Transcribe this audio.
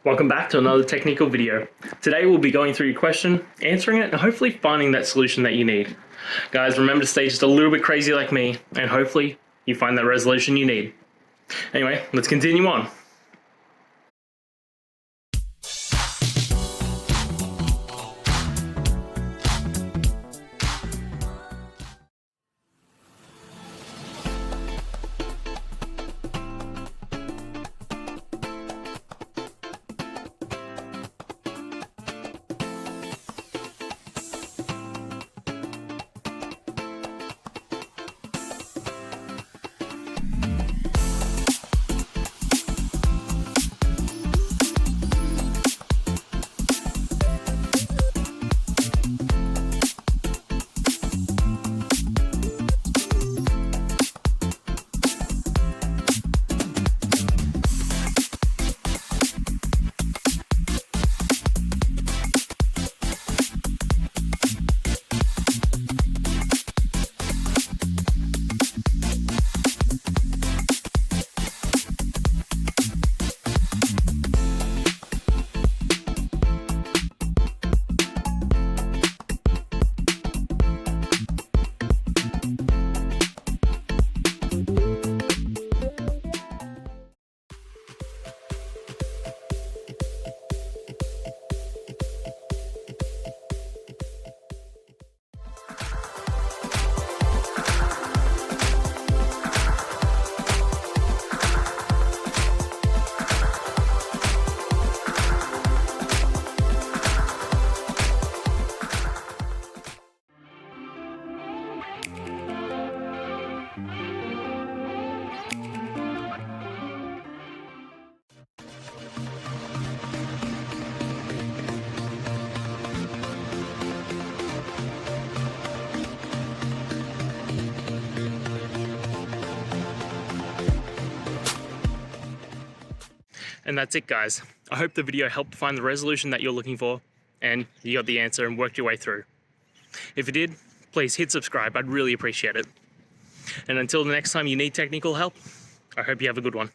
Welcome back to another technical video. Today we'll be going through your question, answering it, and hopefully finding that solution that you need. Guys, remember to stay just a little bit crazy like me, and hopefully you find that resolution you need. Anyway, let's continue on. And that's it, guys. I hope the video helped find the resolution that you're looking for and you got the answer and worked your way through. If it did, please hit subscribe. I'd really appreciate it. And until the next time you need technical help, I hope you have a good one.